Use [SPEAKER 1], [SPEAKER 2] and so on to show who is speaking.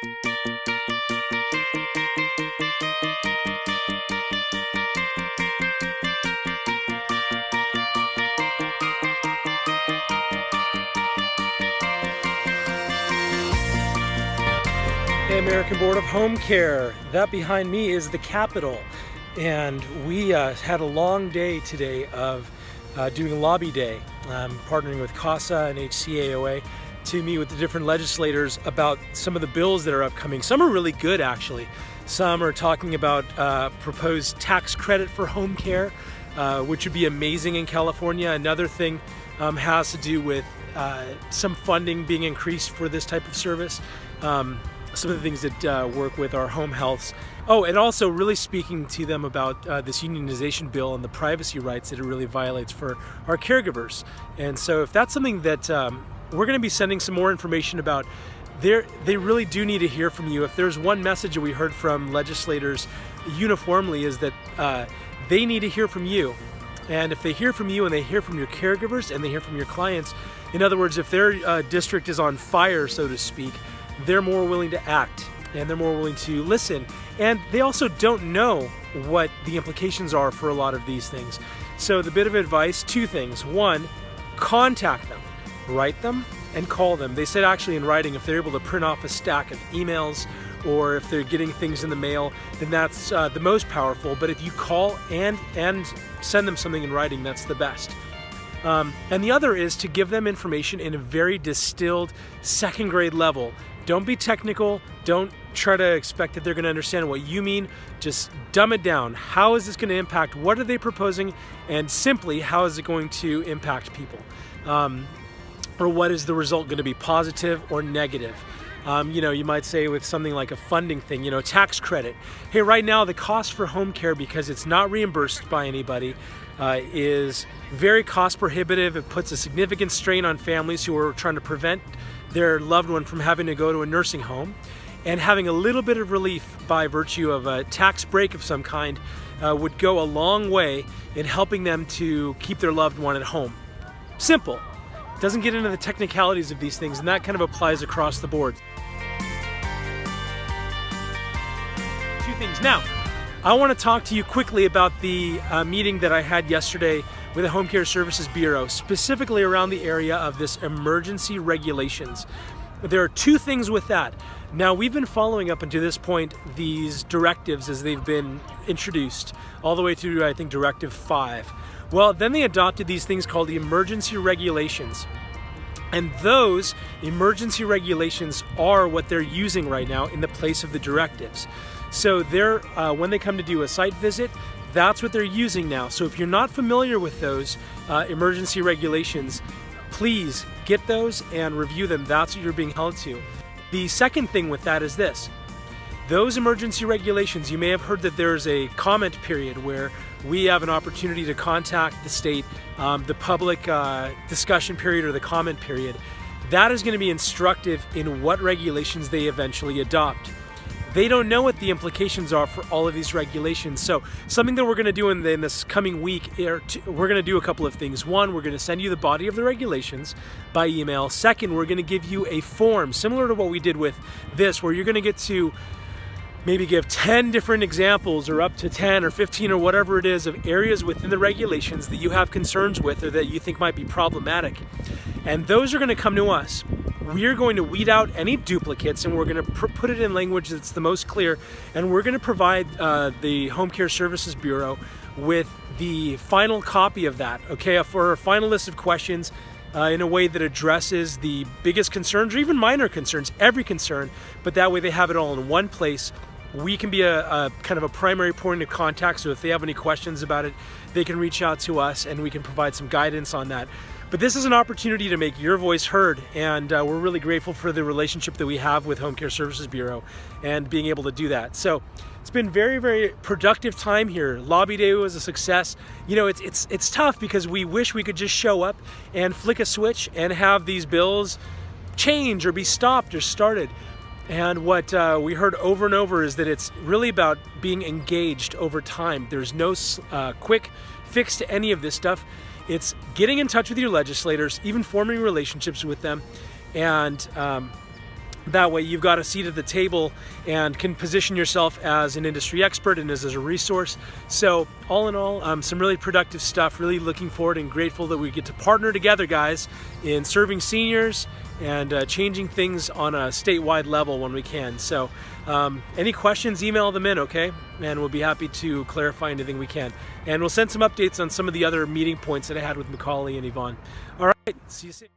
[SPEAKER 1] Hey, American Board of Home Care. That behind me is the Capitol, and we had a long day today of doing Lobby Day, partnering with CASA and HCAOA to meet with the different legislators about some of the bills that are upcoming. Some are really good, actually. Some are talking about proposed tax credit for home care, which would be amazing in California. Another thing has to do with some funding being increased for this type of service. Some of the things that work with our home healths. Oh, and also really speaking to them about this unionization bill and the privacy rights that it really violates for our caregivers. And so if that's something that we're going to be sending some more information about, they really do need to hear from you. If there's one message that we heard from legislators uniformly is that they need to hear from you. And if they hear from you and they hear from your caregivers and they hear from your clients, in other words, if their district is on fire, so to speak, they're more willing to act and they're more willing to listen. And they also don't know what the implications are for a lot of these things. So the bit of advice, two things. One, contact them, write them and call them. They said actually in writing, if they're able to print off a stack of emails or if they're getting things in the mail, then that's the most powerful. But if you call and send them something in writing, that's the best. And the other is to give them information in a very distilled second grade level. Don't be technical. Don't try to expect that they're going to understand what you mean. Just dumb it down. How is this going to impact? What are they proposing? And simply, how is it going to impact people? Or what is the result going to be, positive or negative? You might say with something like a funding thing, tax credit. Hey, right now the cost for home care, because it's not reimbursed by anybody, is very cost prohibitive. It puts a significant strain on families who are trying to prevent their loved one from having to go to a nursing home. And having a little bit of relief by virtue of a tax break of some kind would go a long way in helping them to keep their loved one at home. Simple. Doesn't get into the technicalities of these things, and that kind of applies across the board. Two things. Now, I want to talk to you quickly about the meeting that I had yesterday with the Home Care Services Bureau, specifically around the area of this emergency regulations. There are two things with that. Now, we've been following up until this point these directives as they've been introduced, all the way through, I think, Directive 5. Well, then they adopted these things called the emergency regulations. And those emergency regulations are what they're using right now in the place of the directives. So they're when they come to do a site visit, that's what they're using now. So if you're not familiar with those emergency regulations, please get those and review them. That's what you're being held to. The second thing with that is this. Those emergency regulations, you may have heard that there's a comment period where we have an opportunity to contact the state, the public discussion period or the comment period. That is going to be instructive in what regulations they eventually adopt. They don't know what the implications are for all of these regulations. So something that we're going to do in this coming week, we're going to do a couple of things. One, we're going to send you the body of the regulations by email. Second, we're going to give you a form similar to what we did with this, where you're going to get to maybe give 10 different examples or up to 10 or 15 or whatever it is of areas within the regulations that you have concerns with or that you think might be problematic. And those are going to come to us. We're going to weed out any duplicates and we're going to put it in language that's the most clear, and we're going to provide the Home Care Services Bureau with the final copy of that, okay, for a final list of questions in a way that addresses the biggest concerns or even minor concerns, every concern, but that way they have it all in one place. We can be a kind of a primary point of contact, so if they have any questions about it, they can reach out to us and we can provide some guidance on that. But this is an opportunity to make your voice heard, and we're really grateful for the relationship that we have with Home Care Services Bureau and being able to do that. So it's been very, very productive time here. Lobby Day was a success. You know, it's tough because we wish we could just show up and flick a switch and have these bills change or be stopped or started. And what we heard over and over is that it's really about being engaged over time. There's no quick fix to any of this stuff. It's getting in touch with your legislators, even forming relationships with them, and That way you've got a seat at the table and can position yourself as an industry expert and as a resource. So all in all, some really productive stuff. Really looking forward and grateful that we get to partner together, guys, in serving seniors and changing things on a statewide level when we can. So any questions, email them in, okay? And we'll be happy to clarify anything we can. And we'll send some updates on some of the other meeting points that I had with Macaulay and Yvonne. All right, see you soon.